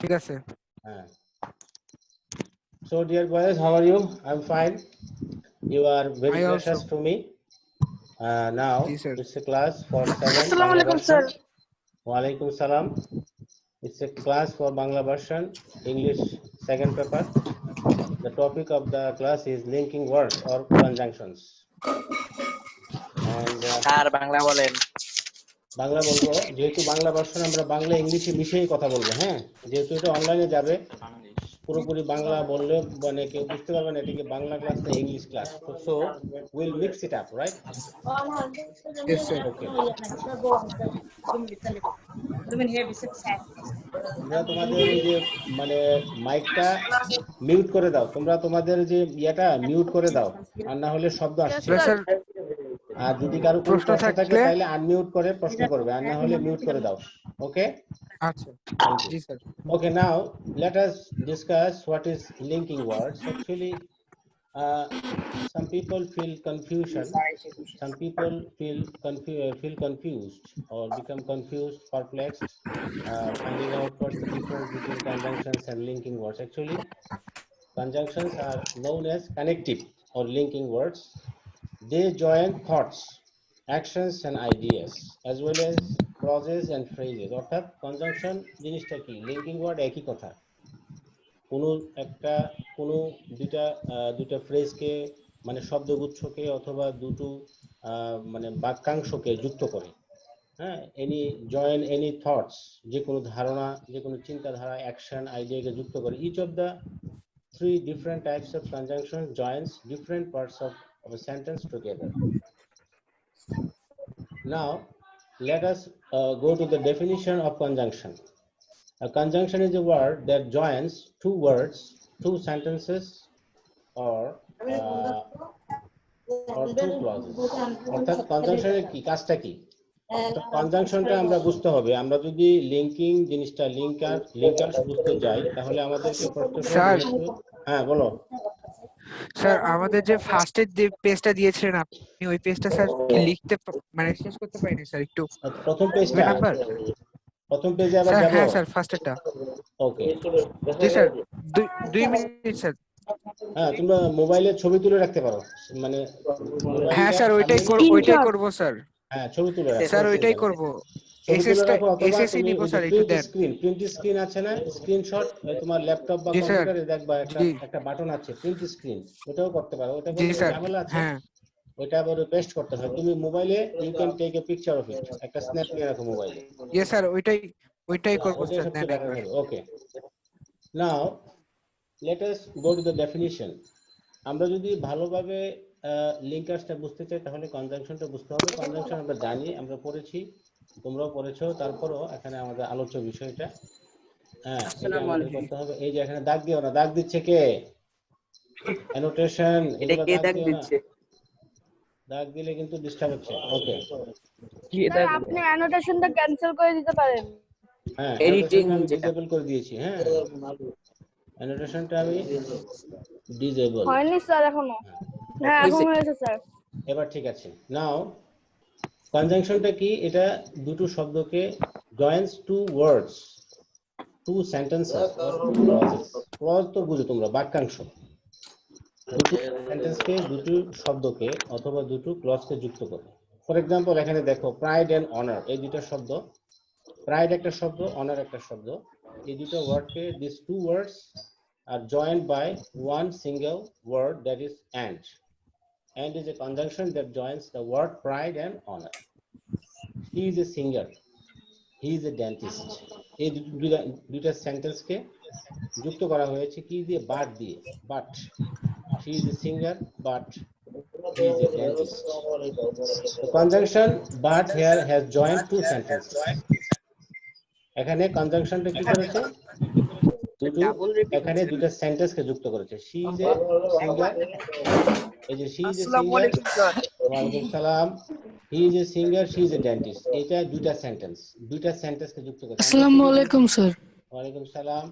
ঠিক আছে। হ্যাঁ। So dear boys, how are you? I'm fine. You are very I precious also. to me. Now Yes, sir. it's a class for 7 Assalamu Bangla alaikum, version. sir. Walaikum salam. It's a class for Bangla version, English second paper. The topic of the class is linking words or conjunctions. And sir Bangla বলেন। বাংলা বলবো, যেহেতু Bangla version আমরা বাংলা ইংলিশে মিশিয়েই কথা বলবো। হ্যাঁ, যেহেতু এটা অনলাইনে যাবে, পুরোপুরি বাংলা বললে মানে কেউ বুঝতে পারবে না এটাকে বাংলা ক্লাস না English class. So will mix it up, right? Yes, sir. ওকে। তোমরা তোমাদের ওই যে মানে মাইকটা মিউট করে দাও, তোমরা তোমাদের যে ইয়েটা মিউট করে দাও, আর না হলে শব্দ আসছে। Yes, sir. আর যদি কারো কোনো প্রশ্ন প্রশ্ন থাকে থাকলে তাহলে আনমিউট করে প্রশ্ন করবে, আর না হলে মিউট করে দাও। ওকে, আচ্ছা, থ্যাংক ইউ। জি sir. Okay, now let us discuss what is linking words. Actually, some people feel confusion. Some people feel confused or become confused, perplexed, finding out what's the difference between conjunctions and linking words. Actually, conjunctions are known as connective or linking words. They join thoughts, actions, and ideas, as well as clauses and phrases. অর্থাৎ conjunction জিনিসটা কি, linking word একই কথা। কোনো একটা কোনো দুইটা ফ্রেজকে মানে শব্দগুচ্ছকে অথবা দুটো মানে বাক্যাংশকে যুক্ত করে। হ্যাঁ, জয়েন এনি থটস, যে কোনো ধারণা, যে কোনো চিন্তাধারা, অ্যাকশন, আইডিয়াকে যুক্ত করে। Each of the three different types of conjunction joins different parts of a sentence together. Now let us go to the definition of conjunction. A conjunction is a word that joins two words, two sentences, or two clauses. অর্থাৎ কনজাংশনের কি কাজটা কি? কনজাংশনটা আমরা বুঝতে হবে। আমরা যদি linking জিনিসটা লিঙ্কার্স বুঝতে যাই তাহলে আমাদেরকে স্যার, হ্যাঁ বলো। স্যার আমাদের যে ফার্স্টের যে পেজটা দিয়েছিলেন আপনি, ওই পেজটা স্যার লিখতে মানে শেষ করতে পারিনি স্যার। একটু প্রথম পেজটা, নাম্বার প্রথম পেজে আবার স্যার। যাব। হ্যাঁ স্যার, ফার্স্টেরটা। ওকে, জি স্যার, 2 মিনিট স্যার। হ্যাঁ, তোমরা মোবাইলে ছবি তুলে রাখতে পারো, মানে হ্যাঁ স্যার, ওইটাই করব স্যার। হ্যাঁ, ছবি তুলে রাখো, স্যার ওইটাই করব। ছবি তুলে রাখো। অথবা এসএসসি তুমি নিব ওই যে স্যার, একটু দেন। প্রিন্ট স্ক্রিন আছে না, স্ক্রিনশট, তোমার ল্যাপটপ বা জি স্যার, কম্পিউটারে দেখবা জি একটা বাটন আছে প্রিন্ট স্ক্রিন, ওটাও করতে পারো। ওটা জি করলে স্যার। ঝামেলা আছে, হ্যাঁ ওইটা আবার পেস্ট করতে হয়। তুমি মোবাইলে you can take a picture of it, একটা স্ন্যাপ নিয়ে রাখো মোবাইলে। ইয়েস স্যার, ওইটাই করব ওইটাই স্যার। সবচেয়ে দেন বেটার একবার। হবে। Okay, now let us go to the definition. আমরা যদি ভালোভাবে লিঙ্কার্সটা বুঝতে চাই তাহলে কনজাংশনটা বুঝতে হবে। কনজাংশন আমরা জানি, আমরা পড়েছি, তোমরাও পড়েছো, তারপরও এখানে আমাদের আলোচ্য বিষয়টা। হ্যাঁ, এটা আমাদের করতে হবে। এই যে এখানে দাগ দিও না, দাগ দিচ্ছে কে? অ্যানোটেশন, এটা এগুলো কে দাগ দাগ দিও না, দিচ্ছে? দাগ দিলে কিন্তু ডিস্টার্ব হচ্ছে। ওকে, স্যার আপনি অ্যানোটেশনটা ক্যান্সেল করে দিতে পারেন। হ্যাঁ, এডিটিং অ্যানোটেশনটা আমি যেটা। ডিসেবল করে দিয়েছি। হ্যাঁ, অ্যানোটেশনটা আমি ডিসেবল। হয়নি স্যার এখনো? হ্যাঁ এখন হয়েছে স্যার। এবার ঠিক আছে। নাও কনজাংশনটা কি? এটা দুটো শব্দকে joins two words, two sentences or two clauses. Clause তো বুঝো তোমরা, বাক্যাংশ। দুটো সেন্টেন্সকে, দুটো শব্দকে অথবা দুটো ক্লজকে যুক্ত করে। ফর এক্সাম্পল এখানে দেখো, প্রাইড এন্ড অনার, এই দুটো শব্দ, প্রাইড একটা শব্দ, অনার একটা শব্দ। এই দুটো ওয়ার্ডকে, this two words are joined by one single word, that is and. And is a conjunction that joins the word pride and honor. He is a singer, he is a dentist. এই দুইটা সেন্টেন্সকে যুক্ত করা হয়েছে কি দিয়ে? But দিয়ে। But she is a singer, but he is a dentist. The conjunction but here has joined two sentences. এখানে কনজাংশনটা কি করেছে? এখানে দুটো সেন্টেন্সকে যুক্ত করেছে। she is a singer, এই যে she is a singer, ওয়ালাইকুম সালাম, he is a singer, she is a dentist, এটা দুইটা সেন্টেন্সকে যুক্ত করেছে। আসসালামু আলাইকুম স্যার। ওয়ালাইকুম সালাম।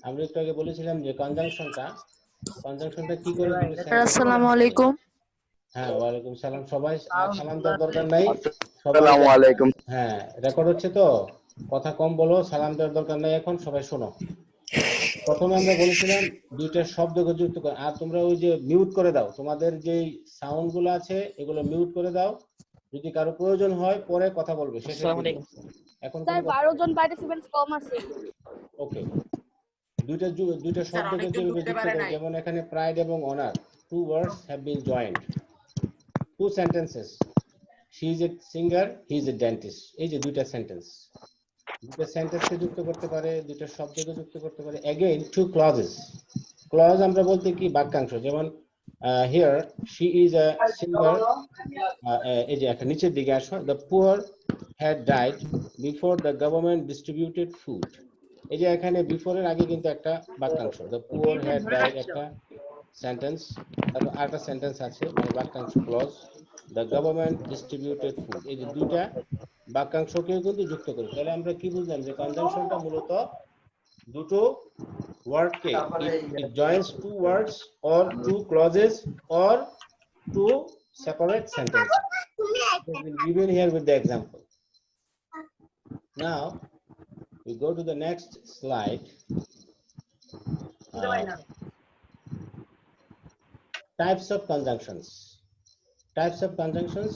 আমরা একটু আগে বলেছিলাম যে কনজাংশনটা কি করে দুটো আসসালামু আলাইকুম। হ্যাঁ, ওয়ালাইকুম সালাম। সবাই সালাম দেওয়ার দরকার নাই, সবাই আসসালামু আলাইকুম। হ্যাঁ, রেকর্ড হচ্ছে তো, কথা কম বলো, সালাম দেওয়ার দরকার নাই এখন, সবাই শোনো। প্রথমে আমরা বলেছিলাম দুইটা শব্দকে যুক্ত করে, আর তোমরা ওই যে মিউট করে দাও, তোমাদের যেই সাউন্ড গুলো আছে এগুলো মিউট করে দাও, যদি কারো প্রয়োজন হয় পরে কথা বলবে শেষের দিকে, এখন স্যার কোনো 12 জন পার্টিসিপেন্টস কম আছে। ওকে। দুইটা শব্দকে যেভাবে যুক্ত করে, যেমন এখানে প্রাইড এবং honour, two words have been joined, two sentences, she is a singer, he is a dentist, এই যে দুইটা সেন্টেন্স, দুইটা সেন্টেন্সকে যুক্ত করতে পারে, দুইটা শব্দকে যুক্ত করতে পারে। এগেইন টু ক্লজেস, ক্লজ আমরা বলতে কি বাক্যাংশ, যেমন here she is a singer, এই যে একটা নিচের দিকে আসো, the poor had died before the government distributed food, এই যে এখানে বিফোরের আগে কিন্তু একটা বাক্যাংশ, দ্য পুয়ার হ্যাড ডাইড একটা সেন্টেন্স, তারপর আরেকটা সেন্টেন্স আছে মানে বাক্যাংশ clause, the government distributed food, এই যে দুইটা বাক্যাংশকেও কিন্তু যুক্ত করি। তাহলে আমরা কি বুঝলাম যে কনজাংশনটা মূলত দুটো ওয়ার্ডকে, it joins two words or two clauses or two separate sentences. It has been given here with the example. Now we go to the next slide. Types of conjunctions. Types of conjunctions.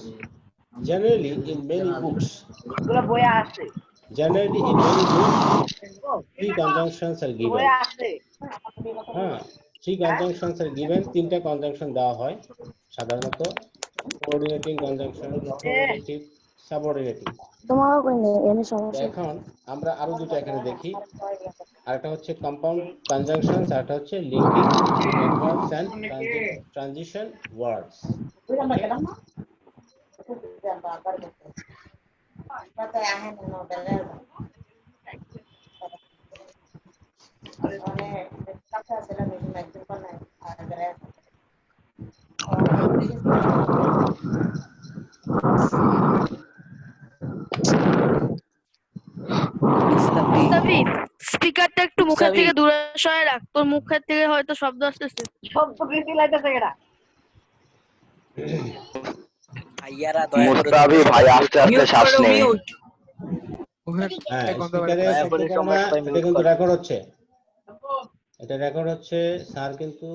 Generally in many books, three conjunctions are given. Three conjunctions are given. তিনটা conjunction দেওয়া হয় সাধারণত, coordinating conjunction, correlative, subordinating. এখন আমরা আরো দুটো এখানে দেখি, আরেকটা হচ্ছে compound conjunctions, আরেকটা হচ্ছে linking adverbs and transition words. Okay? Mustafiz, স্পিকারটা একটু মুখের থেকে দূরে সরায় রাখ, তোর মুখের থেকে হয়তো শব্দ আসতেছে। শব্দ বেশি লাইতেছে এটা। মুস্তাফি ভাই আস্তে আস্তে শ্বাস নেই। হ্যাঁ, স্পিকারে শব্দ করো না, এটা কিন্তু রেকর্ড হচ্ছে, এটা রেকর্ড হচ্ছে, স্যার কিন্তু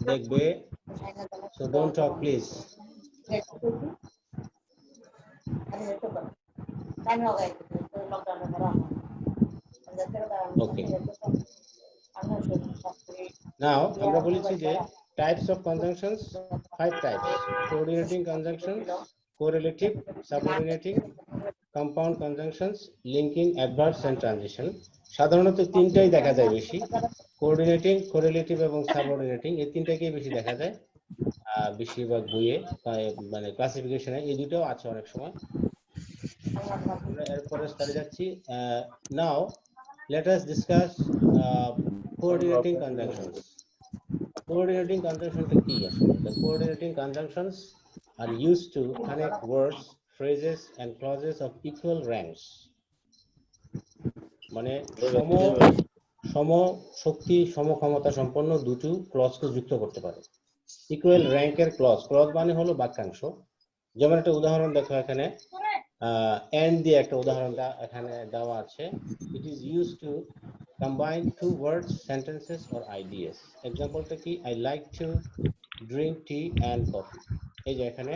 দেখবে, so don't talk please. Okay, now আমরা বলেছি যে types of conjunctions, 5 types: coordinating conjunctions, correlative, subordinating, compound conjunctions, linking, adverbs and transition. সাধারণত তিনটাই দেখা যায় বেশি, কোঅর্ডিনেটিং, কোরিলেটিভ এবং সাবঅর্ডিনেটিং, এই তিনটাকেই বেশি দেখা যায় বেশিরভাগ বইয়ে, মানে ক্লাসিফিকেশনে এই দুটোও আছে অনেক সময়। আমরা এরপরে স্টাডি যাচ্ছি। নাও let us discuss coordinating conjunctions. Coordinating conjunctions are key. The coordinating conjunctions are used to connect words, phrases and clauses of equal ranks. মানে সম শক্তি, সম ক্ষমতা সম্পন্ন দুটো ক্লজকে যুক্ত করতে পারে। ইকুয়াল র্যাঙ্কের ক্লজ, ক্লজ মানে হলো বাক্যাংশ। যেমন একটা উদাহরণ দেখো এখানে, and দিয়ে একটা উদাহরণটা এখানে দেওয়া আছে। It is used to combine two words, sentences or ideas. এক্সাম্পলটা কি? I like to drink tea and coffee. এই যে এখানে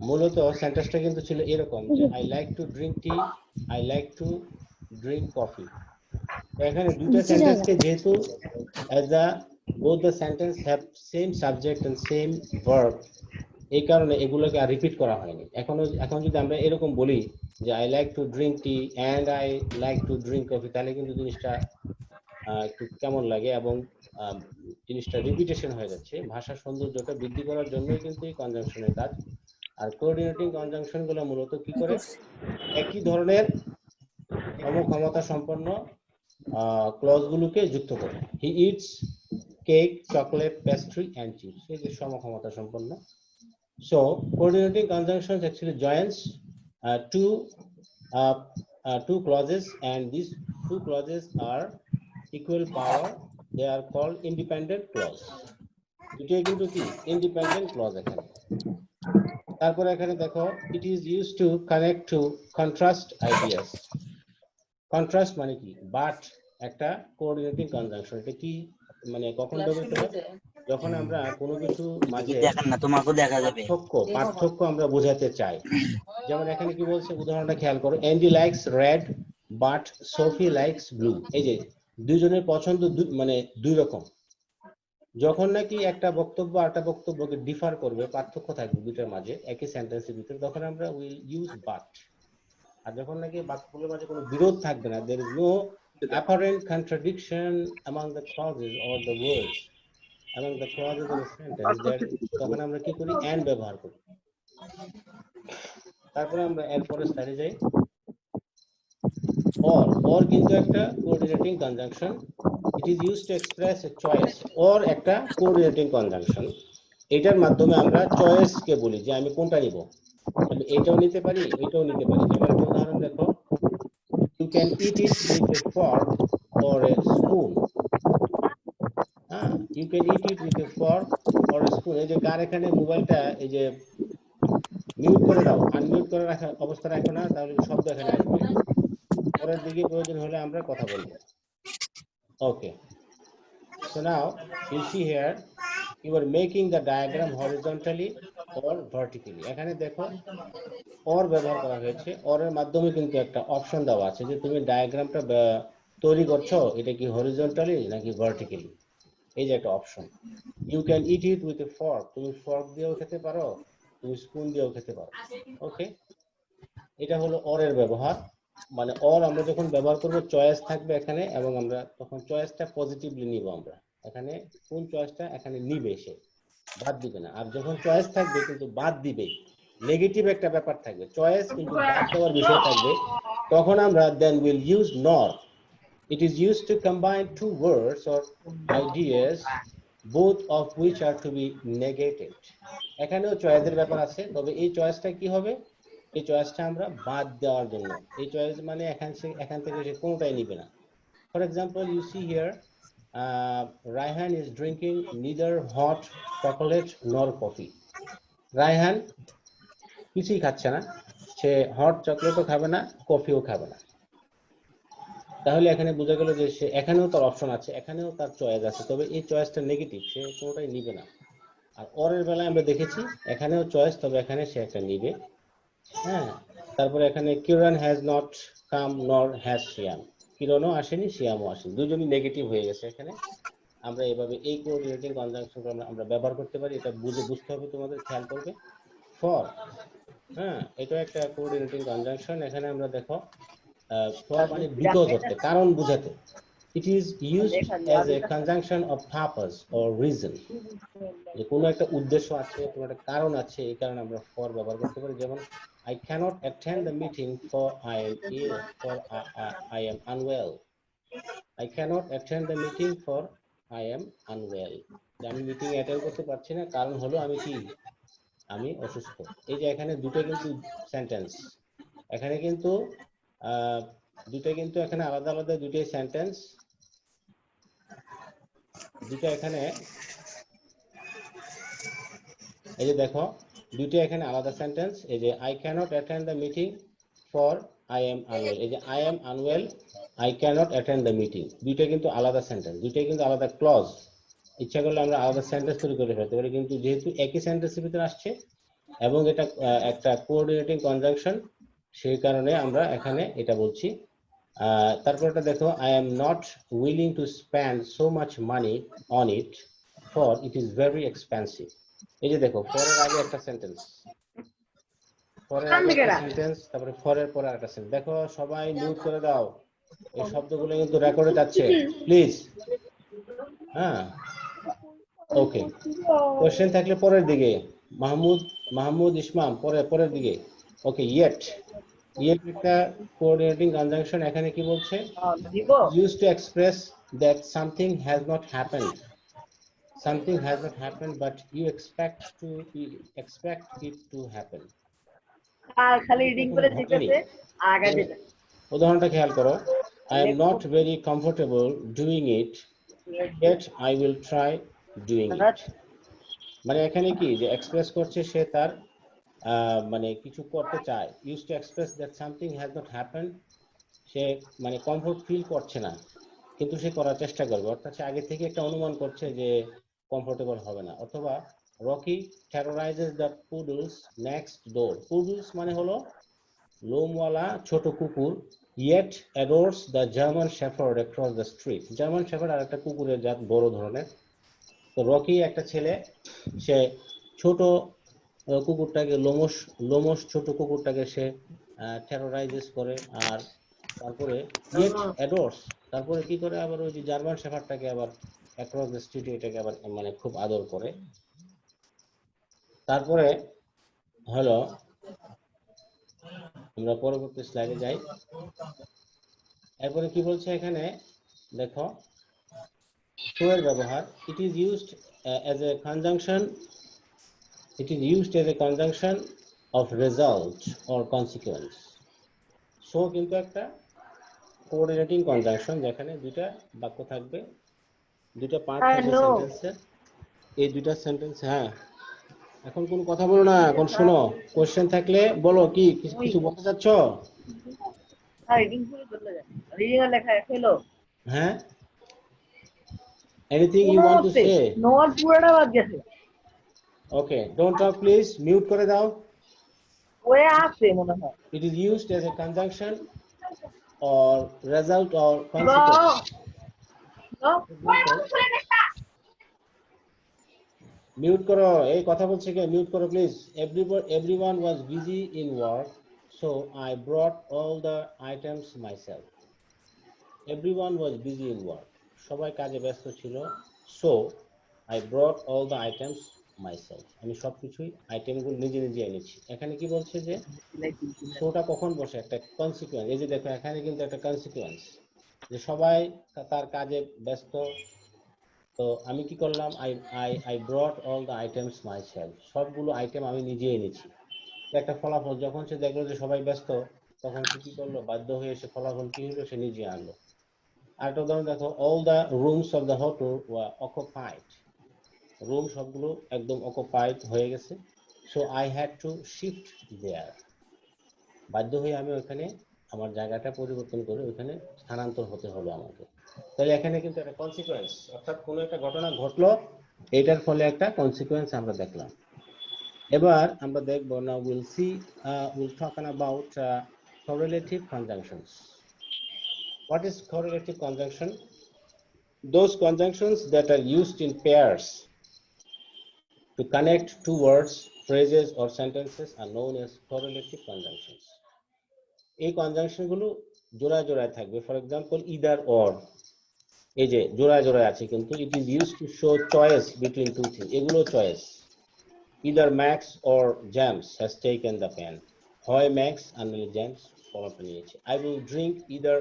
মূলত সেন্টেন্সটা কিন্তু ছিল এরকম যে I like to drink tea, I like to drink coffee. এখানে দুটো সেন্টেন্সকে যেহেতু as the both the sentence have same subject and same verb, এই কারণে এগুলোকে আর রিপিট করা হয়নি। এখন যদি আমরা এরকম বলি যে I like to drink tea and I like to drink coffee, তাহলে কিন্তু জিনিসটা একটু কেমন লাগে এবং জিনিসটা রিপিটেশন হয়ে যাচ্ছে। ভাষার সৌন্দর্যটা বৃদ্ধি করার জন্যই কিন্তু এই কনজাংশনের কাজ। আর কোঅর্ডিনেটিং কনজাংশন গুলো মূলত কি করে? একই ধরনের সমক্ষমতা সম্পন্ন ক্লজ গুলোকে যুক্ত করে। He eats cake, chocolate, pastry and chips, এই যে সমক্ষমতা সম্পন্ন। So coordinating conjunctions actually joins two clauses, and these two clauses are equal power. They are called independent clause. এটাই কিন্তু কি independent clause এখানে। তারপরে এখানে দেখো, it is used to connect to contrast ideas. Contrast মানে কি? But একটা কোঅর্ডিনেটিং কনজাংশন। এটা কি মানে কখন ব্যবহৃত হয়? যখন আমরা কোনো কিছু মাঝে দেখান না, তোমাকেও দেখা যাবে। পার্থক্য আমরা বোঝাতে চাই। যেমন এখানে কি বলছে, উদাহরণটা খেয়াল করো, Andy likes red but Sophie likes blue. এই যে দুইজনের পছন্দ মানে দুই রকম। যখন নাকি একটা বক্তব্য আরেকটা বক্তব্যকে ডিফার করবে, পার্থক্য থাকবে দুইটার মাঝে একই সেন্টেন্সের ভিতরে, তখন আমরা উইল ইউজ বাট। আর যখন নাকি বাক্যগুলোর মাঝে কোনো বিরোধ থাকবে না, there is no apparent contradiction among the clauses or the words among the clauses in a sentence, তখন আমরা কি করি, and ব্যবহার করি। তারপরে আমরা এরপরে স্লাইডে যাই। or কিন্তু একটা coordinating conjunction. It is used to express A choice. or একটা কোঅর্ডিনেটিং কনজাংশন, এটার মাধ্যমে আমরা চয়েস কে বলি যে আমি কোনটা নিব, আমি এটাও নিতে পারি এটাও নিতে পারি। যেমন একটা উদাহরণ দেখো, you can eat it with a fork or a spoon. You can eat it with a fork or a spoon. এই যে কার এখানে মোবাইলটা এই যে মিউট করে দাও, আনমিউট করে রাখা অবস্থা রাখো না, তাহলে শব্দ এখানে আসবে। পরের দিকে প্রয়োজন হলে আমরা কথা বলবো। ওকে, so now you see here you are making the diagram horizontally or vertically. এখানে দেখো or ব্যবহার করা হয়েছে। or এর মাধ্যমে কিন্তু একটা অপশন দেওয়া আছে যে তুমি ডায়াগ্রামটা তৈরি করছো, এটা কি হরিজন্টালি নাকি ভার্টিক্যালি, এই যে একটা option. You can eat it with a fork, তুমি ফর্ক দিয়েও খেতে পারো, তুমি স্পুন দিয়েও খেতে পারো। ওকে, এটা হলো or এর ব্যবহার। মানে or আমরা যখন ব্যবহার করব, চয়েস থাকবে এখানে, এবং আমরা তখন চয়েসটা পজিটিভলি নিব। আমরা এখানে কোন চয়েসটা এখানে নিবে, সে বাদ দিবে না। আর যখন চয়েস থাকবে কিন্তু বাদ দিবে, নেগেটিভ একটা ব্যাপার থাকবে, চয়েস কিন্তু বাদ দেওয়ার বিষয় থাকবে, তখন আমরা then will use nor. It is used to combine two words or ideas both of which are to be negated. এখানেও চয়েসের ব্যাপার আছে, তবে এই চয়েসটা কি হবে, এই চয়েসটা আমরা বাদ দেওয়ার জন্য। এই চয়েস মানে এখান থেকে সে কোনটাই নিবে না। For example, you see here Raihan is drinking neither hot chocolate nor coffee. Raihan কিছুই খাচ্ছে না, সে হট চকলেটও খাবে না, কফিও খাবে না। তাহলে এখানে বোঝা গেল যে সে, এখানেও তার অপশন আছে, এখানেও তার চয়েস আছে, তবে এই চয়েসটা নেগেটিভ, সে কোনোটাই নিবে না। আর অরের বেলায় আমরা দেখেছি এখানেও চয়েস, তবে এখানে সে একটা নিবে। হ্যাঁ, তারপরে এখানে কিরণ হ্যাজ নট কাম নর হ্যাজ শিয়াম, কিরণও আসেনি শিয়ামও আসেনি, দুজনই নেগেটিভ হয়ে গেছে এখানে। আমরা এভাবে এই কোঅর্ডিনেটিং কনজাংশন আমরা ব্যবহার করতে পারি। এটা বুঝতে হবে তোমাদের, খেয়াল করবে। ফর, এটা একটা কোঅর্ডিনেটিং কনজাংশন। এখানে আমরা দেখো ফর মানে বিকজ অর্থে, কারণ বোঝাতে। ইট is used as a conjunction of purpose or reason, যে কোনো একটা উদ্দেশ্য আছে, কোনো একটা কারণ আছে, এই কারণে আমরা ফর ব্যবহার করতে পারি। যেমন I cannot attend the meeting for I am ill, for I am unwell. I cannot attend the meeting for I am unwell. আমি মিটিং অ্যাটেন্ড করতে পারছি না, কারণ হলো আমি কি, আমি অসুস্থ। এই যে এখানে দুটো কিন্তু সেন্টেন্স, এখানে কিন্তু দুটো কিন্তু এখানে আলাদা আলাদা দুটোই সেন্টেন্স। দুটো এখানে এই যে দেখো, দুটো এখানে আলাদা সেন্টেন্স। এই যে I cannot attend the meeting for I am unwell, এই যে I am unwell, I cannot attend the meeting, দুটো কিন্তু আলাদা সেন্টেন্স, দুটোই কিন্তু আলাদা ক্লজ। ইচ্ছা করলে আমরা আলাদা সেন্টেন্স তৈরি করে ফেলতে পারি, কিন্তু যেহেতু একই সেন্টেন্সের ভিতরে আসছে এবং এটা একটা কোঅর্ডিনেটিং কনজাংশন, সেই কারণে আমরা এখানে এটা বলছি। তারপরটা দেখো, I am not willing to spend so much money on it for it is very expensive. এই যে দেখো, ফরের আগে একটা সেন্টেন্স, ফরের আগে একটা সেন্টেন্স, তারপরে ফরের পরে আরেকটা সেন্টেন্স। দেখো সবাই মিউট করে দাও, এই শব্দগুলো কিন্তু রেকর্ডে যাচ্ছে, প্লিজ। ওকে, কোশ্চেন থাকলে পরের দিকে। মাহমুদ ইসমাম পরের দিকে। ওকে, ইয়েট একটা কোঅর্ডিনেটিং কনজাংশন। এখানে কি বলছে, used to express that something has not happened, but you expect it to happen. খালি রিডিং করে জিজ্ঞাসা আগা দিতে। উদাহরণটা খেয়াল করো, I am not very comfortable doing it, yet I will try doing it. মানে এখানে কি যে এক্সপ্রেস করছে, সে তার মানে কিছু করতে চায়। used to express that something has not happened, সে মানে কমফোর্ট ফিল করছে না, কিন্তু সে করার চেষ্টা করবে, অর্থাৎ সে আগে থেকে একটা অনুমান করছে যে কমফোর্টেবল হবে না। অথবা Rocky terrorizes the poodles next door. Poodles মানে হলো লোমওয়ালা ছোট কুকুর, yet adores the German Shepherd across the street. German shepherd আর একটা কুকুরের জাত, বড় ধরনের। তো রকি একটা ছেলে, সে ছোট কুকুরটাকে লোমশ লোমশ ছোট কুকুরটাকে সে টেরোরাইজেস করে, আর তারপরে yet adores, তারপরে কি করে আবার ওই যে জার্মান শেফার্ডটাকে আবার অ্যাক্রস দ্য স্ট্রিট এটাকে আবার মানে খুব আদর করে। তারপরে হলো আমরা পরবর্তী স্লাইডে যাই। এরপরে কি বলছে এখানে দেখো, শো এর ব্যবহার। ইট is used as a conjunction, it is used as a conjunction of result or consequence. Show কিন্তু একটা কোঅর্ডিনেটিং কনজাংশন, যেখানে দুইটা বাক্য থাকবে, দুইটা পার্ট I থাকবে know. সেন্টেন্সের। এই দুইটা সেন্টেন্স, হ্যাঁ এখন কোন কথা বলো না, এখন শোনো, কোশ্চেন থাকলে বলো, কি কিছু বলতে চাচ্ছ? রিডিং করে চলে যায়, রিডিং এর লেখা ফেলো। হ্যাঁ, anything you want to say? Note পুরোটা বাদ গেছে, okay, don't talk please, mute করে দাও। ওয়ে আছে মনে হয়। It is used as a conjunction or result or consequence. Mute করো, এই কথা বলছে কে? মিউট করো please. Everyone was busy in work, so I brought all the items myself. Everyone was busy in work. সবাই কাজে ব্যস্ত ছিল, so I brought all the items myself. আমি সবকিছুই আইটেমগুলো নিজে নিজে এনেছি। এখানে কি বলছে যে শোটা কখন বসে? একটা কনসিকুয়েন্স। এই যে দেখো এখানে কিন্তু একটা কনসিকুয়েন্স, যে সবাই তার কাজে ব্যস্ত, তো আমি কি করলাম? I brought all the items myself. সবগুলো আইটেম আমি নিজে এনেছি। একটা ফলাফল, যখন সে দেখলো যে সবাই ব্যস্ত, তখন সে কি করলো? বাধ্য হয়ে সে ফলাফল কি হলো? সে নিজে আনলো। আরেকটা উদাহরণ দেখো, all the rooms of the hotel were occupied. Room সবগুলো একদম অকুপাইড হয়ে গেছে, so I had to shift there. বাধ্য হয়ে আমি ওখানে আমার জায়গাটা পরিবর্তন করে ওখানে স্থানান্তর হতে হলো আমাকে। তাহলে এখানে কিন্তু একটা কনসিকুয়েন্স, অর্থাৎ কোনো একটা ঘটনা ঘটলো, এটার ফলে একটা কনসিকুয়েন্স আমরা দেখলাম। এবার আমরা দেখবো, now will talk about correlative conjunctions. What is correlative conjunction? Those conjunctions that are used in pairs to connect two words, phrases or sentences are known as correlative conjunctions. এই কনজাংশন গুলো জোড়ায় জোড়ায় থাকবে। ফর এক্সাম্পল, ইদার অর, এই যে জোড়ায় জোড়ায় আছে, কিন্তু it is used to show choice between two things. এগুলো choice. Either Max or James has taken the pen, হয় ম্যাক্স আর নইলে জেমস কলমটা নিয়েছে। I will drink either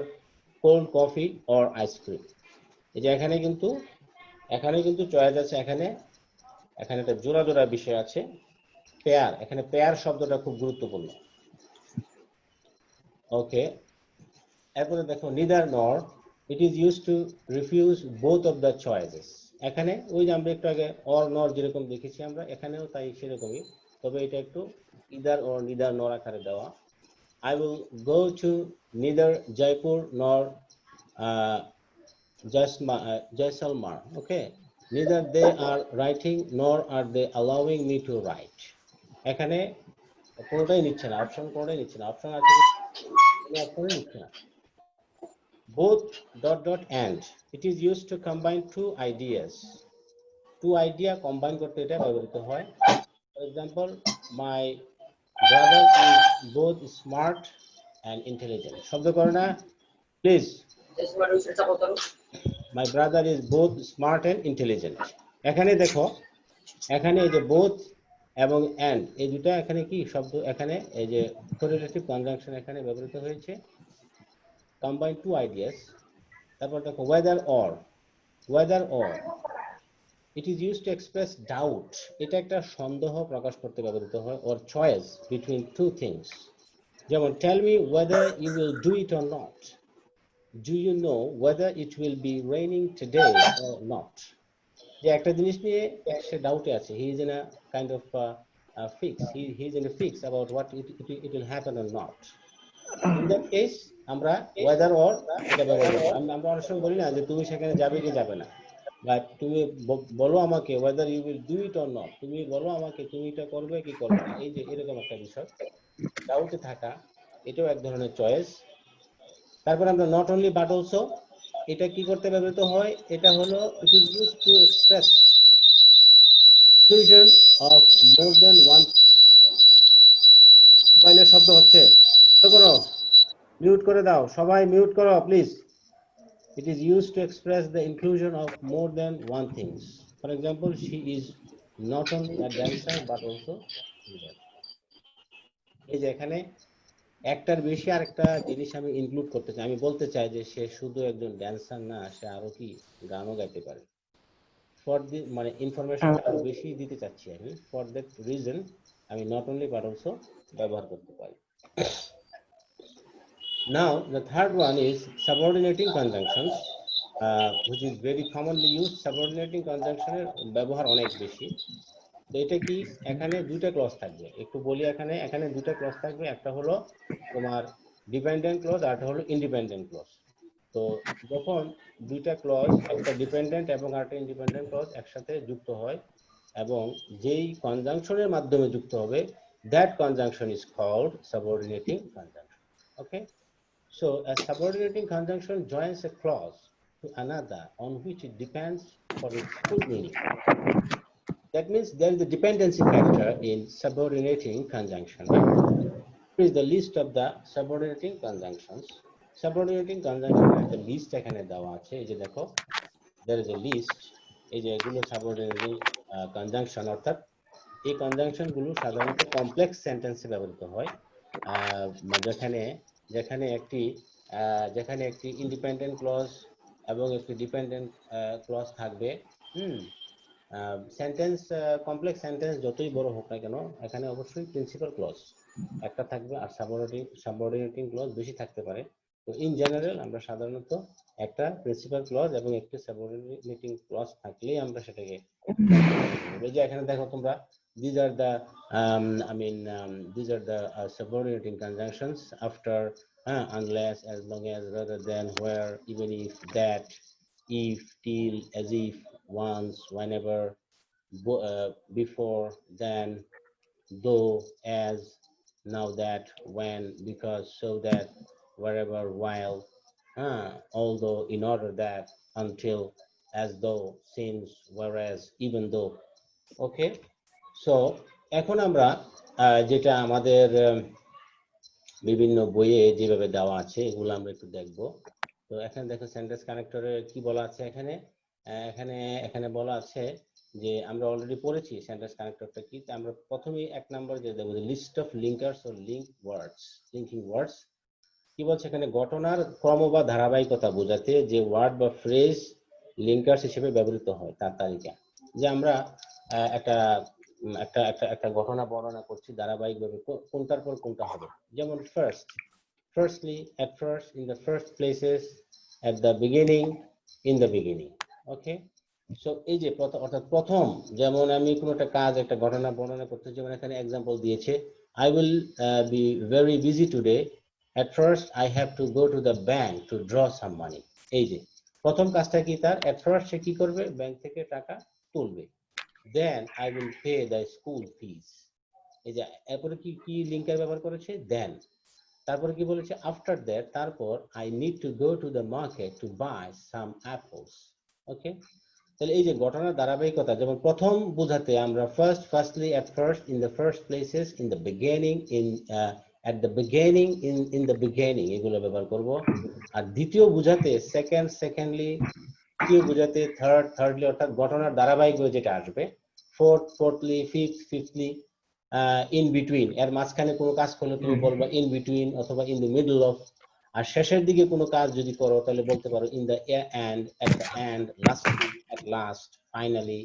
cold coffee or ice cream. এই যে এখানে কিন্তু চয়েস আছে, এখানে একটা জোড়া জোড়া বিষয় আছে, পেয়ার। এখানে পেয়ার শব্দটা খুব গুরুত্বপূর্ণ। ওকে, এরপরে দেখো, নিদার নর, ইট is used two refuse both of the choices. এখানে ওই যে আমরা একটু আগে অর নর যেরকম দেখেছি আমরা, এখানেও তাই সেরকমই, তবে এটা একটু ইদার অর নিদার নর আকারে দেওয়া। I will go to neither Jaipur নর জয়সালমার। ওকে, neither they are writing nor are they allowing me to write. এখানে কোনটাই নিচ্ছে না, অপশন কোনটাই নিচ্ছে না, অপশন আছে অপশনই নিচ্ছে না। both ... and, it is used to combine two ideas. two idea combine করতে এটা ব্যবহৃত হয়। for example, my brother is both smart and intelligent. শব্দ করো না please. My brother is both smart and intelligent. এখানে দেখো, এখানে এই যে both এবং and, এই দুটো এখানে কি শব্দ? এখানে এই যে correlative conjunction এখানে ব্যবহৃত হয়েছে, combine two ideas। তারপর দেখো whether or, it is used to express doubt. এটা একটা সন্দেহ প্রকাশ করতে ব্যবহৃত হয়, or choice between two things। যেমন, tell me whether you will do it or not. Do you know whether it will be raining today or not? যে একটা জিনিস নিয়ে সে ডাউটে আছে, he is in a kind of fix, he is in a fix about what it will happen or not. In that case, আমরা weather or এটা ব্যবহার করব। আমরা অনেক সময় বলি না যে তুমি সেখানে যাবে কি যাবে না, বা তুমি বলো আমাকে whether you will do it or not, তুমি বলো আমাকে তুমি এটা করবে কি করবে না, এই যে এরকম একটা বিষয় ডাউটে থাকা, এটাও এক ধরনের চয়েস। তারপর আমরা নট অনলি বাট অলসো, এটা কি করতে ব্যবহৃত হয়, এটা হলো ইট is used to express fusion of more than one ফাইলের শব্দ হচ্ছে, করো মিউট করে দাও, সবাই মিউট করো please. It is used to express the inclusion of more than one things. For example, she is not only a dancer but also singer. এই যে এখানে একটার বেশি আরেকটা জিনিস আমি ইনক্লুড করতে চাই, আমি বলতে চাই যে সে শুধু একজন ড্যান্সার না, সে আরো কি গানও গাইতে পারে। ফর দি মানে ইনফরমেশনটা আরো বেশি দিতে চাচ্ছি আমি, ফর দ্যাট রিজন আমি নট অনলি বাট অলসো ব্যবহার করতে পারি। Now the third one is subordinating conjunctions, which is very commonly used. Subordinating conjunction এর ব্যবহার অনেক বেশি। তো এটা কি, এখানে দুইটা ক্লজ থাকবে, একটু বলি, এখানে দুইটা ক্লজ থাকবে, একটা হলো তোমার ডিপেন্ডেন্ট ক্লজ আর একটা হলো ইন্ডিপেন্ডেন্ট ক্লজ। তো যখন দুইটা ক্লজ, একটা ডিপেন্ডেন্ট এবং আরেকটা ইন্ডিপেন্ডেন্ট ক্লজ একসাথে যুক্ত হয় এবং যেই কনজাংশনের মাধ্যমে যুক্ত হবে, that conjunction is called subordinating conjunction. Okay, so a subordinating conjunction joins a clause to another on which it depends for its full meaning. That means there is a dependency factor in subordinating conjunction, right? Here is the list of the subordinating conjunctions. Subordinating conjunction একটা list এখানে দেওয়া আছে, এই যে দেখো, there is a list, এই যে এগুলো subordinating conjunction, অর্থাৎ এই কনজাংশন গুলো সাধারণত কমপ্লেক্স সেন্টেন্সে ব্যবহৃত হয়, যেখানে একটি ইন্ডিপেন্ডেন্ট ক্লজ এবং একটি ডিপেন্ডেন্ট ক্লজ থাকবে। সেন্টেন্স, কমপ্লেক্স সেন্টেন্স যতই বড় হোক না কেন, এখানে অবশ্যই প্রিন্সিপাল ক্লজ একটা থাকবে আর সাবঅর্ডিনেটিং ক্লজ বেশি থাকতে পারে। তো ইন জেনারেল আমরা সাধারণত একটা প্রিন্সিপাল ক্লজ এবং একটি সাবঅর্ডিনেটিং ক্লজ থাকলেই আমরা সেটাকে, এই যে এখানে দেখো তোমরা, these are the subordinating conjunctions after unless, as long as, rather than, where, even if, that, if, till, as if, once, whenever, before, then, though, as, now that, when, because, so that, wherever, while, although, in order that, until, as though, since, whereas, even though. Okay, so এখন আমরা যেটা আমাদের বিভিন্ন বইয়ে যেভাবে দেওয়া আছে এগুলো আমরা একটু দেখব। তো এখানে দেখো সেন্টেন্স কানেক্টরে কি বলা আছে, এখানে বলা আছে যে আমরা অলরেডি পড়েছি সেন্টেন্স কানেক্টরটা কি। আমরা প্রথমেই এক নম্বর যে দেবো, লিস্ট অফ লিঙ্কার্স ও লিঙ্কিং ওয়ার্ডস। কি বলছে এখানে, ঘটনার ক্রম বা ধারাবাহিকতা বোঝাতে যে ওয়ার্ড বা ফ্রেজ লিঙ্কার্স হিসেবে ব্যবহৃত হয় তার তালিকা। যে আমরা একটা ঘটনা বর্ণনা করছি ধারাবাহিকভাবে, কোনটার পর কোনটা হবে। যেমন firstly, at first, in the first places, at the beginning, in the beginning. Okay, so এই যে অর্থাৎ প্রথম, যেমন আমি কোনো একটা কাজ, একটা ঘটনা বর্ণনা করতে, যেমন এখানে এক্সাম্পল দিয়েছে, I will be very busy today. At first I have to go to the bank to draw some money. এই যে প্রথম কাজটা কি তার, at first সে কি করবে, ব্যাংক থেকে টাকা তুলবে। Then I will pay the school fees. এই যে এরপরে কি লিঙ্কার ব্যবহার করেছে, then। তারপরে কি বলেছে, after that, তারপর I need to go to the market to buy some apples. Okay, তাহলে এই যে ঘটনার ধারাবাহিকতা, যেমন প্রথম বোঝাতে আমরা firstly, at first, in the first places, in the beginning, at the beginning, in the beginning এগুলো ব্যবহার করব। আর দ্বিতীয় বোঝাতে secondly, তৃতীয় বোঝাতে thirdly, অর্থাৎ ঘটনার ধারাবাহিক যেটা আসবে, fourthly, fifthly, in between, এর মাঝখানে কোনো কাজ করলে তুমি বলবা in between অথবা in the middle of। আর শেষের দিকে কোনো কাজ যদি করো তাহলে বলতে পারো in the end, at the end, lastly, at last, finally,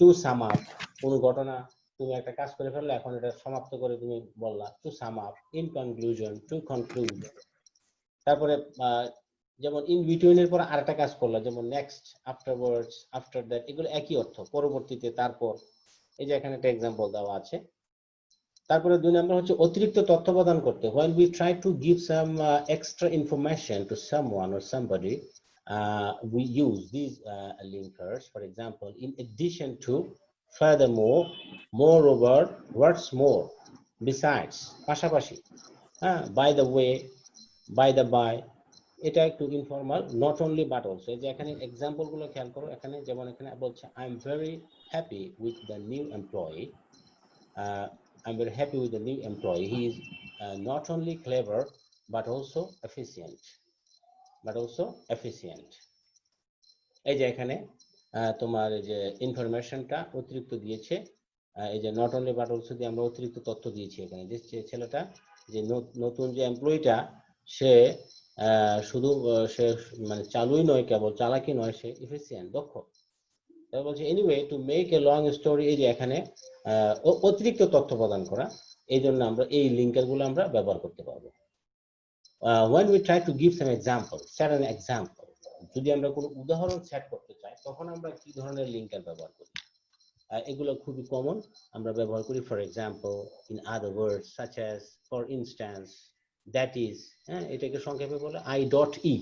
to sum up। কোনো ঘটনা তুমি একটা কাজ করে ফেললে, এখন এটা সমাপ্ত করে তুমি বললা to sum up, in conclusion, to conclude। তারপরে যেমন ইন বিটুইন এর পর আরেকটা কাজ করলা, যেমন নেক্সট, আফটারওয়ার্ডস, আফটার দ্যাট, এগুলো একই অর্থ, পরবর্তীতে, তারপর। এই যে এখানে একটা এক্সাম্পল দেওয়া আছে। তারপরে 2 নাম্বার হচ্ছে অতিরিক্ত তথ্য প্রদান করতে। When we try to give some extra information to someone or somebody, we use these linkers. For example, in addition to, furthermore, moreover, what's more, besides, পাশাপাশি, by the way, by the by, এটা একটু informal, not only but also. এই যে এখানে example গুলো খেয়াল করো, এখানে যেমন এখানে বলছে I am very happy with the new employee. I'm very happy with the new employee. He is not only clever but also efficient. এই যে এখানে তোমার এই যে ইনফরমেশনটা অতিরিক্ত দিয়েছে, এই যে নট অনলি বাট অলসো দিয়ে আমরা অতিরিক্ত তথ্য দিয়েছি এখানে। যে ছেলেটা, যে নতুন যে এমপ্লয়িটা, সে শুধু সে মানে চালুই নয়, কেবল চালাকি নয়, সে এফিসিয়েন্ট, দক্ষ। তারপর বলছে anyway to make a long story, এই যে এখানে অতিরিক্ত তথ্য প্রদান করা, এই জন্য আমরা এই লিঙ্কার গুলো আমরা ব্যবহার করতে পারবো। when we try to give some example, set an example, যদি আমরা কোনো উদাহরণ সেট করতে চাই, তখন আমরা কি ধরনের লিঙ্কার ব্যবহার করি? এগুলো খুবই কমন, আমরা ব্যবহার করি। For example, in other words, such as, for instance, that is, এটাকে সংক্ষেপে বলে I.E,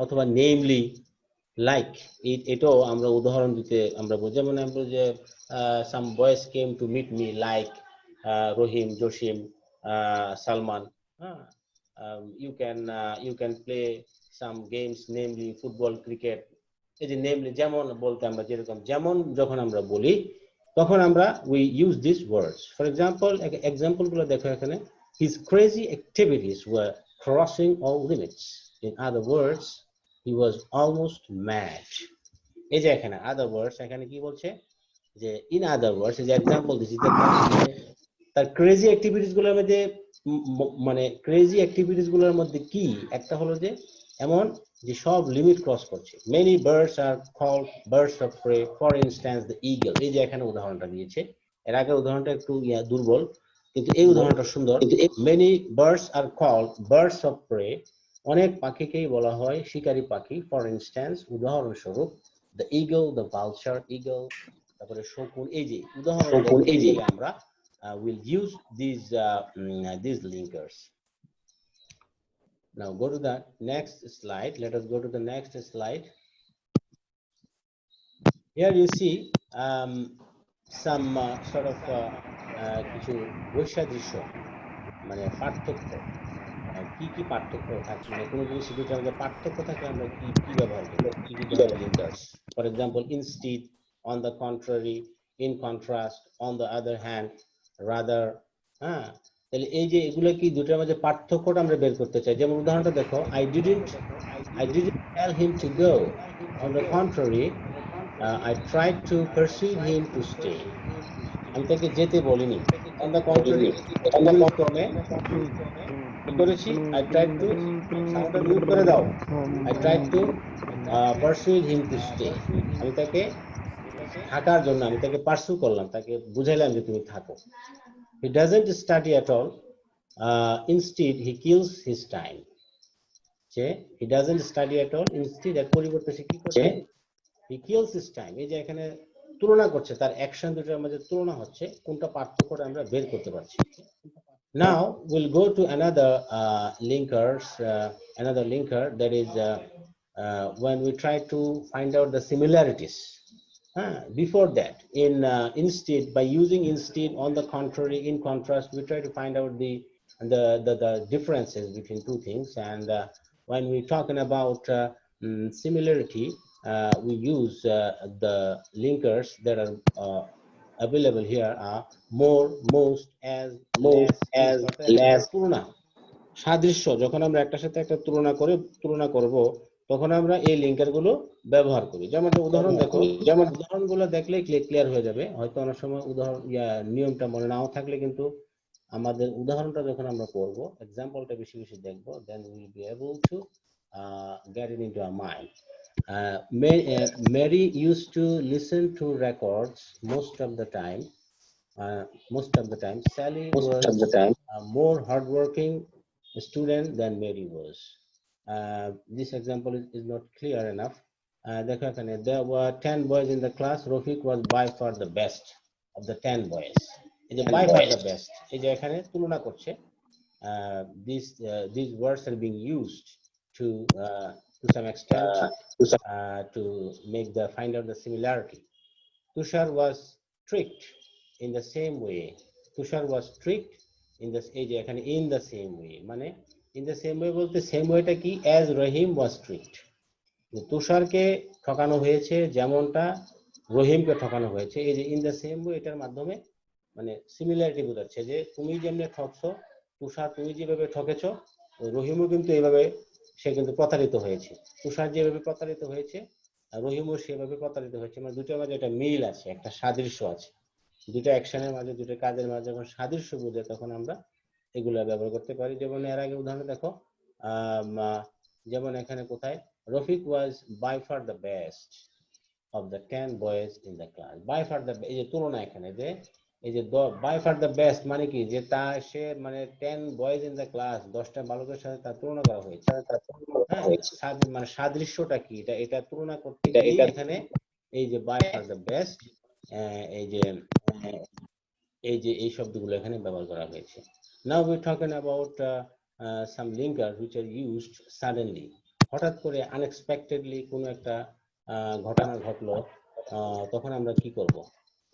অথবা নেমলি, লাইক, এটাও আমরা উদাহরণ দিতে আমরা বলি। যেমন আমরা যে some boys came to meet me, like Rahim, Jasim, Salman. you can play some games, namely football, cricket. এই যে নেমলি, যেমন বলতে আমরা যেরকম, যেমন যখন আমরা বলি তখন আমরা we use these words. For example, example গুলো দেখো এখানে, his crazy activities were crossing all limits. In other words, he was almost mad. এই যে এখানে other words, এখানে কি বলছে যে in other words, এই যে এক্সাম্পল দিছি, তার ক্রেজি অ্যাক্টিভিটিস গুলোর মধ্যে, মানে ক্রেজি অ্যাক্টিভিটিস গুলোর মধ্যে কি একটা হলো যে এমন যে সব লিমিট ক্রস করছে। many birds are called birds of prey, for instance the eagle. এই যে এখানে উদাহরণটা দিয়েছে, এর আগের উদাহরণটা একটু দুর্বল, কিন্তু এই উদাহরণটা সুন্দর। many birds are called birds of prey, অনেক পাখিকেই বলা হয় শিকারী পাখি। for instance, উদাহরণস্বরূপ, the eagle, the vulture, eagle, তারপরে শকুন। এই যে উদাহরণ, এই যে আমরা will use these linkers. Now go to the next slide. Let us go to the next slide. Here you see some sort of কিছু বৈসাদৃশ্য, মানে পার্থক্য, কি কি পার্থক্য থাকে, মানে কোনো জিনিসের দুটো আমাদের পার্থক্য থাকে, আমরা কি কি ব্যবহার করি, কি কি ধরনের linkers. For example, instead, on the contrary, in contrast, on the other hand, rather, তাহলে এই যে এগুলো কি দুটোর মধ্যে পার্থক্যটা আমরা বের করতে চাই। যেমন উদাহরণটা দেখো, I didn't tell him to go. On the contrary, I tried to persuade him to stay. আমি তাকে যেতে বলিনি। On the contrary, কি করেছি? I tried to, সাউন্ডটা মিউট করে দাও। I tried to persuade him to stay. আমি তাকে থাকার জন্য, আমি তাকে পার্সু করলাম, তাকে বুঝাইলাম যে তুমি থাকো। He doesn't study at all. Instead, he kills his time. He doesn't study at all. Instead, এর পরিবর্তে সে কি করছে? He kills his time. এই যে এখানে তুলনা করছে, তার অ্যাকশন দুটোর মধ্যে তুলনা হচ্ছে, কোনটা পার্থক্যটা আমরা বের করতে পারছি। Now we'll go to another linker that is when we try to find out the similarities. Before that, in instead, by using instead, on the contrary, in contrast, we try to find out the differences between two things. And when we're talking about similarity, we use the linkers that are available here are more, most, as, less, তুলনা, সাদৃশ্য। যখন আমরা একটার সাথে একটা তুলনা করব, তখন আমরা এই লিঙ্কার গুলো ব্যবহার করি। যেমন উদাহরণ দেখো, যেমন উদাহরণগুলো দেখলে ক্লিয়ার হয়ে যাবে। হয়তো অনেক সময় উদাহরণ নিয়মটা মনে নাও থাকলে, কিন্তু আমাদের উদাহরণটা যখন আমরা করব, এক্সাম্পলটা বেশি বেশি দেখবো, then we will be able to get it into our mind. Mary used to listen to records most of the time. Sally was a more hardworking student than Mary was. This example is not clear enough. There were 10 boys in the class. Rafik was by far the best of the 10 boys. এই যে by far the best, এই যে এখানে তুলনা করছে, these words are being used to some extent to make the find out the similarity. Tushar was tricked in the same way. Tushar was tricked in the এই যে এখানে in the same way, মানে in the same way বলতে same ওয়েটা কি, as Rahim was tricked, তুষারকে ঠকানো হয়েছে যেমনটা রহিমকে ঠকানো হয়েছে। এই যে ইন দ্য সেম ওয়ে, এটার মাধ্যমে মানে সিমিলারিটি বোঝাচ্ছে যে তুমি যেমনি ঠকছো তুষার, তুমি যেভাবে ঠকেছো রহিমও কিন্তু এইভাবে, সে কিন্তু প্রতারিত হয়েছে। তুষার যেভাবে প্রতারিত হয়েছে রহিমও সেভাবে প্রতারিত হয়েছে, মানে দুটোর মাঝে একটা মিল আছে, একটা সাদৃশ্য আছে। দুটো অ্যাকশনের মাঝে, দুটো কাজের মাঝে যখন সাদৃশ্য বোঝে তখন আমরা এগুলা ব্যবহার করতে পারি। যেমন এর আগে উদাহরণ দেখো, যেমন এখানে কোথায়, Rafiq was by far the best of the 10 boys in the class. By far the, এই যে তুলনা এখানে যে এই যে by far the best মানে কি, যে তা সে মানে 10 boys in the class, 10টা বালকের সাথে তার তুলনা করা হয়েছে। হ্যাঁ, মানে সাদৃশ্যটা কি, এটা তুলনা করতে গিয়ে এখানে এই যে by far the best, এই যে এই শব্দগুলো এখানে ব্যবহার করা হয়েছে। Now we're talking about some linkers which are used suddenly. হঠাৎ করে আনএক্সপেক্টেডলি কোনো একটা ঘটনা ঘটলো, তখন আমরা কি করব,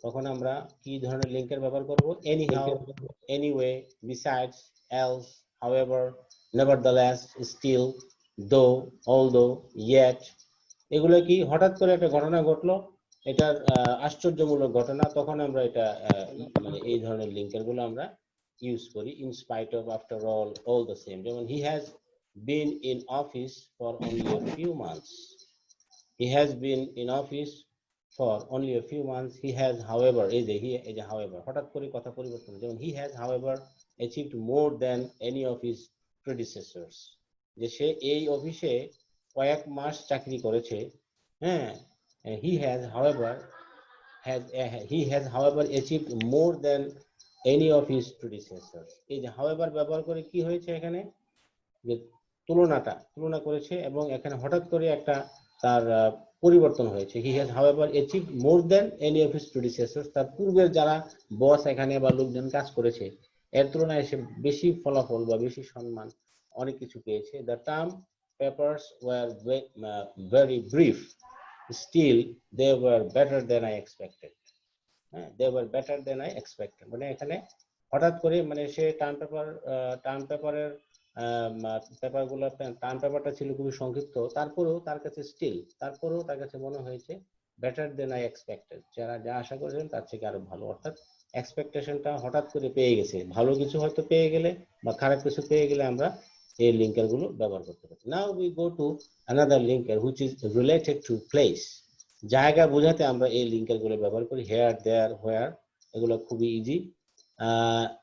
তখন আমরা কি ধরনের লিঙ্কের ব্যবহার করব, anyhow, anyway, besides, else, however, nevertheless, still, though, although, yet, এগুলো কি হঠাৎ করে একটা ঘটনা ঘটলো, এটার আশ্চর্যমূলক ঘটনা, তখন আমরা এটা মানে এই ধরনের লিঙ্কের গুলো আমরা ইউজ করি। in spite of, after all the same, যেমন he has been in office for only a few months. He has been in office for only a few months. He has, however, এই যে however, হঠাৎ করে কথা পরিবর্তন, যেমন he has, however, achieved more than any of his predecessors. যে সে এই অফিসে কয়েক মাস চাকরি করেছে। হ্যাঁ, he has, however, achieved more than any of his predecessors. এই যে however ব্যবহার করে কি হয়েছে এখানে, যে তুলনা করেছে এবং এখানে হঠাৎ করে একটা তার পরিবর্তন হয়েছে। he has, however, achieved more than any of his predecessors. তার পূর্বের যারা বস এখানে বা লোকজন কাজ করেছে এর তুলনায় সে বেশি ফলাফল বা বেশি সম্মান অনেক কিছু পেয়েছে। the term papers were very brief, still they were better than I expected. they were better than I expected, মানে এখানে হঠাৎ করে মানে সে টার্ম পেপারের পেপারগুলো, টার্ম পেপারটা ছিল খুবই সংক্ষিপ্ত, তারপরেও তার কাছে মনে হয়েছে বেটার দেন আই এক্সপেক্টেড, যারা যা আশা করেছিলেন তার থেকে আরো ভালো। অর্থাৎ এক্সপেকটেশনটা হঠাৎ করে পেয়ে গেছে, ভালো কিছু হয়তো পেয়ে গেলে বা খারাপ কিছু পেয়ে গেলে আমরা এই লিঙ্কার গুলো ব্যবহার করতে পারি। Now we go to another linker which is related to place. জায়গা বোঝাতে আমরা এই লিঙ্কার গুলো ব্যবহার করি, হেয়ার, দেয়ার, হোয়ার, এগুলো খুবই ইজি।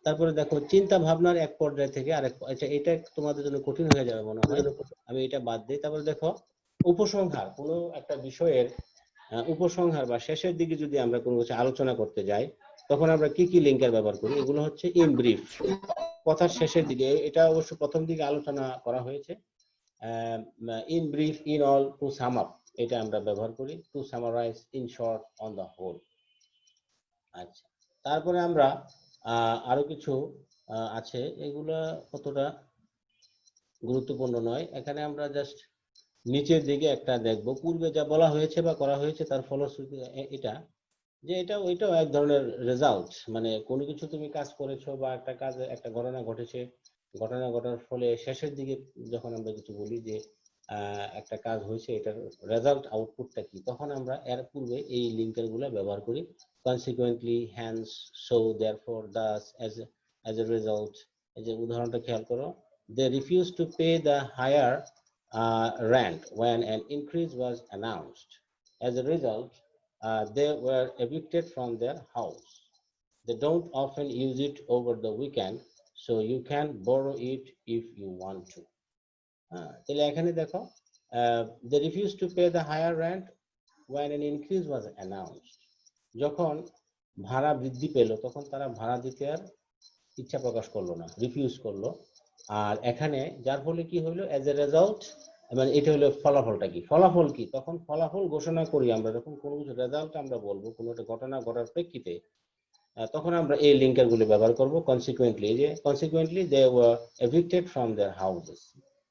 তারপরে দেখো চিন্তা ভাবনার এক পর্যায় থেকে আরেক, আচ্ছা এটা তোমাদের জন্য কঠিন হয়ে যাবে মনে হয়, আমি এটা বাদ দিই। তারপরে দেখো উপসংহার, কোনো একটা বিষয়ের উপসংহার বা শেষের দিকে যদি আমরা কোনো কিছু আলোচনা করতে যাই তখন আমরা কি কি লিঙ্কার ব্যবহার করি, এগুলো হচ্ছে ইন ব্রিফ, কথার শেষের দিকে। এটা অবশ্য প্রথম দিকে আলোচনা করা হয়েছে। In brief, in all, to sum up, এটা আমরা ব্যবহার করি, to summarize, in short, on the whole. আচ্ছা, তারপরে আমরা আরো কিছু আছে, এগুলা কতটা গুরুত্বপূর্ণ নয়, এখানে আমরা জাস্ট নিচের দিকে একটা দেখব, পূর্বে যা বলা হয়েছে বা করা হয়েছে তার ফলশ্রুতি এটা, যে ওইটাও এক ধরনের রেজাল্ট, মানে কোনো কিছু তুমি কাজ করেছো বা একটা কাজ, একটা ঘটনা ঘটেছে, ঘটনা ঘটার ফলে শেষের দিকে যখন আমরা কিছু বলি যে একটা কাজ হয়েছে, এটার রেজাল্ট আউটপুটটা কি, তখন আমরা এর পূর্বে এই লিঙ্কের গুলো ব্যবহার করি। consequently, hence, so, therefore, thus, as a result, এই যে উদাহরণটা খেয়াল করো, they refused to pay the higher rent when an increase was announced. As a result, they were evicted from their house. They don't often use it over the weekend, so you can borrow it if you want to. তাহলে এখানে দেখো, they refused to pay the higher rent when an increase was announced. যখন ভাড়া বৃদ্ধি পেল তখন তারা ভাড়া দিতে আর ইচ্ছা প্রকাশ করলো না, রিফিউজ করলো। আর এখানে যার ফলে কি হলো, এজ এ রেজাল্ট, মানে এটা হলো ফলাফলটা কি, ফলাফল কি, তখন ফলাফল ঘোষণা করি আমরা যখন কোনো কিছু রেজাল্ট আমরা বলবো, কোনো একটা ঘটনা ঘটার প্রেক্ষিতে তখন আমরা এই লিঙ্কার গুলি ব্যবহার করব কনসিকুয়েন্টলি। যে consequently they were evicted from their houses,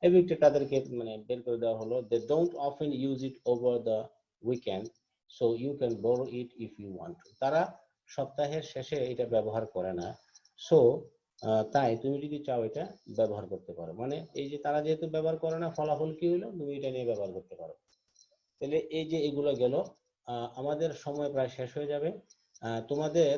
evicted তাদেরকে মানে বের করে দেওয়া হলো। They don't often use it over the weekend, so you can borrow it if you want to. তারা সপ্তাহের শেষে এটা ব্যবহার করে না, সো তাই তুমি যদি চাও এটা ব্যবহার করতে পারো। মানে এই যে তারা যেহেতু ব্যবহার করে না, ফলাফল কি হলো, তুমি এটা নিয়ে ব্যবহার করতে পারো। তাহলে এই যে এগুলো গেল, আমাদের সময় প্রায় শেষ হয়ে যাবে। তোমাদের